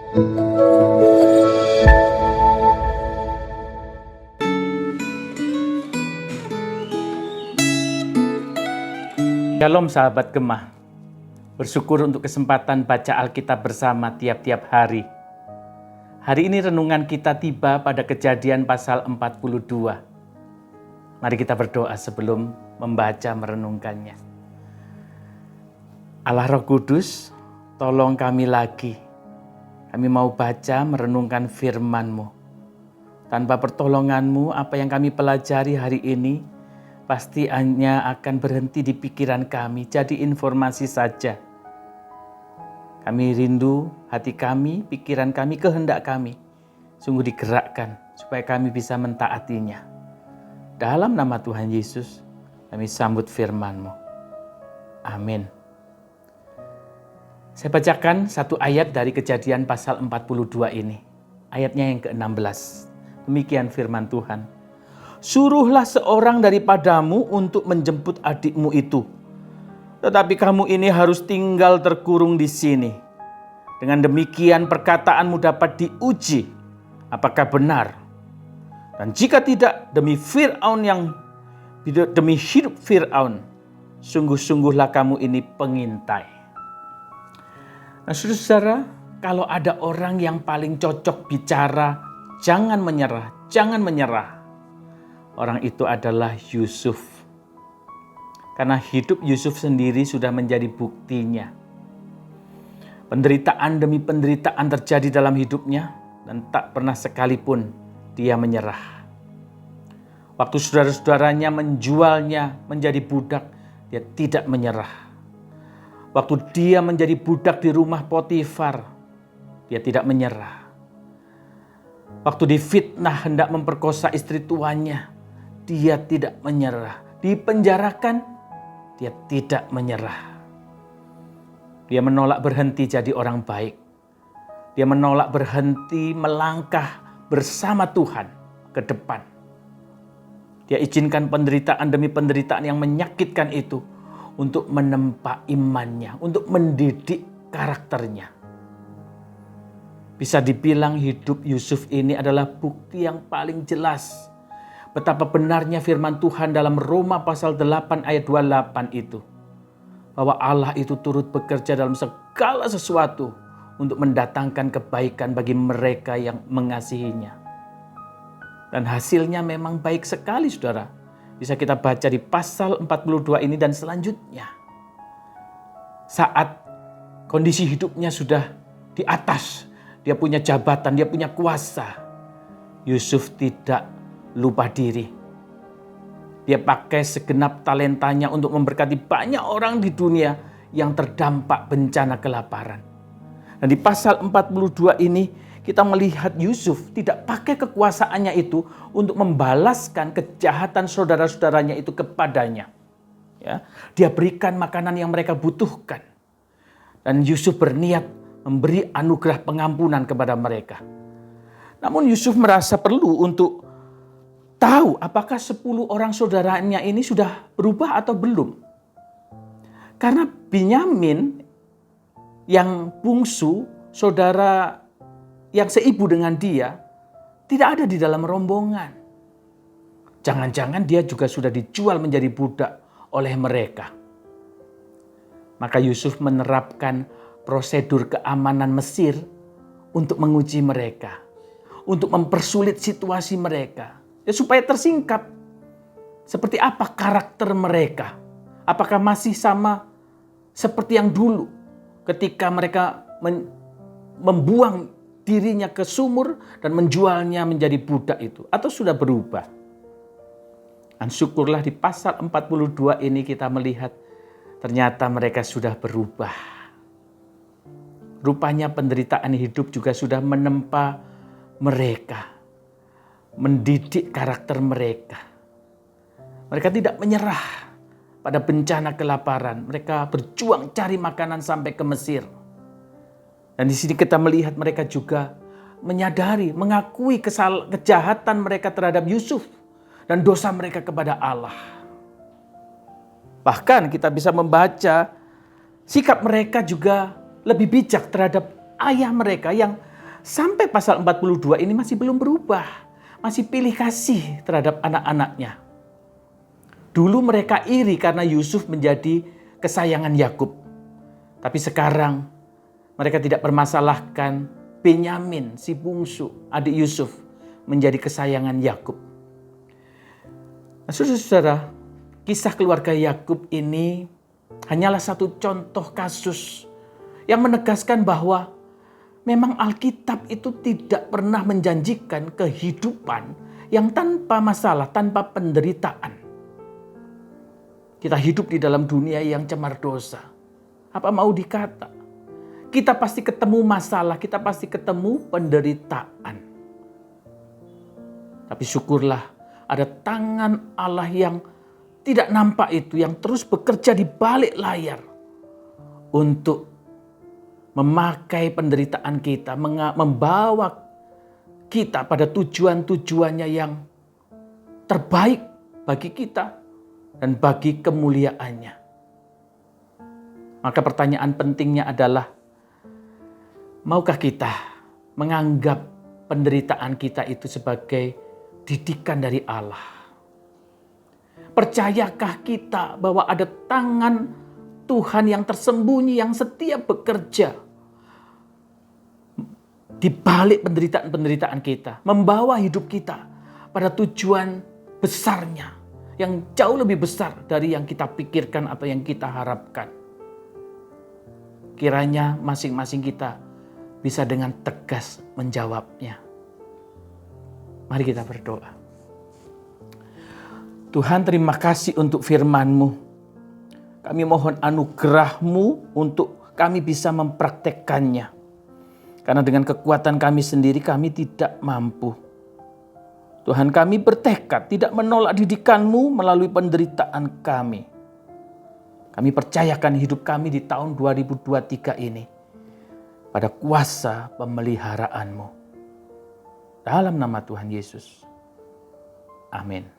Shalom sahabat Gemah, bersyukur untuk kesempatan baca Alkitab bersama tiap-tiap hari. Hari ini renungan kita tiba pada Kejadian pasal 42. Mari kita berdoa sebelum membaca merenungkannya. Allah Roh Kudus, tolong kami lagi. Kami mau baca merenungkan firman-Mu. Tanpa pertolongan-Mu, apa yang kami pelajari hari ini pasti hanya akan berhenti di pikiran kami, jadi informasi saja. Kami rindu hati kami, pikiran kami, kehendak kami sungguh digerakkan supaya kami bisa mentaatinya. Dalam nama Tuhan Yesus, kami sambut firman-Mu. Amin. Saya bacakan satu ayat dari Kejadian pasal 42 ini. Ayatnya yang ke-16. Demikian firman Tuhan. Suruhlah seorang daripadamu untuk menjemput adikmu itu. Tetapi kamu ini harus tinggal terkurung di sini. Dengan demikian perkataanmu dapat diuji apakah benar. Dan jika tidak, demi hidup Fir'aun, sungguh-sungguhlah kamu ini pengintai. Nah, saudara-saudara, kalau ada orang yang paling cocok bicara, jangan menyerah, jangan menyerah. Orang itu adalah Yusuf. Karena hidup Yusuf sendiri sudah menjadi buktinya. Penderitaan demi penderitaan terjadi dalam hidupnya dan tak pernah sekalipun dia menyerah. Waktu saudara-saudaranya menjualnya menjadi budak, dia tidak menyerah. Waktu dia menjadi budak di rumah Potifar, dia tidak menyerah. Waktu difitnah hendak memperkosa istri tuannya, dia tidak menyerah. Dipenjarakan, dia tidak menyerah. Dia menolak berhenti jadi orang baik. Dia menolak berhenti melangkah bersama Tuhan ke depan. Dia izinkan penderitaan demi penderitaan yang menyakitkan itu untuk menempa imannya, untuk mendidik karakternya. Bisa dibilang hidup Yusuf ini adalah bukti yang paling jelas betapa benarnya firman Tuhan dalam Roma pasal 8 ayat 28 itu. Bahwa Allah itu turut bekerja dalam segala sesuatu untuk mendatangkan kebaikan bagi mereka yang mengasihinya. Dan hasilnya memang baik sekali, saudara. Bisa kita baca di pasal 42 ini dan selanjutnya. Saat kondisi hidupnya sudah di atas, dia punya jabatan, dia punya kuasa, Yusuf tidak lupa diri. Dia pakai segenap talentanya untuk memberkati banyak orang di dunia yang terdampak bencana kelaparan. Dan di pasal 42 ini kita melihat Yusuf tidak pakai kekuasaannya itu untuk membalaskan kejahatan saudara-saudaranya itu kepadanya. Ya, dia berikan makanan yang mereka butuhkan. Dan Yusuf berniat memberi anugerah pengampunan kepada mereka. Namun Yusuf merasa perlu untuk tahu apakah 10 orang saudaranya ini sudah berubah atau belum. Karena Binyamin yang bungsu, saudara yang seibu dengan dia, tidak ada di dalam rombongan. Jangan-jangan dia juga sudah dijual menjadi budak oleh mereka. Maka Yusuf menerapkan prosedur keamanan Mesir untuk menguji mereka, untuk mempersulit situasi mereka. Ya, supaya tersingkap seperti apa karakter mereka. Apakah masih sama seperti yang dulu ketika mereka membuang dirinya ke sumur dan menjualnya menjadi budak itu. Atau sudah berubah. Dan syukurlah di pasal 42 ini kita melihat ternyata mereka sudah berubah. Rupanya penderitaan hidup juga sudah menempa mereka. Mendidik karakter mereka. Mereka tidak menyerah pada bencana kelaparan. Mereka berjuang cari makanan sampai ke Mesir. Dan di sini kita melihat mereka juga menyadari, mengakui kejahatan mereka terhadap Yusuf dan dosa mereka kepada Allah. Bahkan kita bisa membaca sikap mereka juga lebih bijak terhadap ayah mereka yang sampai pasal 42 ini masih belum berubah. Masih pilih kasih terhadap anak-anaknya. Dulu mereka iri karena Yusuf menjadi kesayangan Yakub. Tapi sekarang mereka tidak permasalahkan Benyamin, si bungsu, adik Yusuf, menjadi kesayangan Yakub. Nah, saudara-saudara, kisah keluarga Yakub ini hanyalah satu contoh kasus yang menegaskan bahwa memang Alkitab itu tidak pernah menjanjikan kehidupan yang tanpa masalah, tanpa penderitaan. Kita hidup di dalam dunia yang cemar dosa. Apa mau dikata? Kita pasti ketemu masalah, kita pasti ketemu penderitaan. Tapi syukurlah ada tangan Allah yang tidak nampak itu, yang terus bekerja di balik layar untuk memakai penderitaan kita, membawa kita pada tujuan-tujuannya yang terbaik bagi kita dan bagi kemuliaannya. Maka pertanyaan pentingnya adalah, maukah kita menganggap penderitaan kita itu sebagai didikan dari Allah? Percayakah kita bahwa ada tangan Tuhan yang tersembunyi, yang setia bekerja di balik penderitaan-penderitaan kita, membawa hidup kita pada tujuan besarnya, yang jauh lebih besar dari yang kita pikirkan atau yang kita harapkan? Kiranya masing-masing kita bisa dengan tegas menjawabnya. Mari kita berdoa. Tuhan, terima kasih untuk firman-Mu. Kami mohon anugerah-Mu untuk kami bisa mempraktekkannya. Karena dengan kekuatan kami sendiri kami tidak mampu. Tuhan, kami bertekad tidak menolak didikan-Mu melalui penderitaan kami. Kami percayakan hidup kami di tahun 2023 ini pada kuasa pemeliharaan-Mu. Dalam nama Tuhan Yesus. Amin.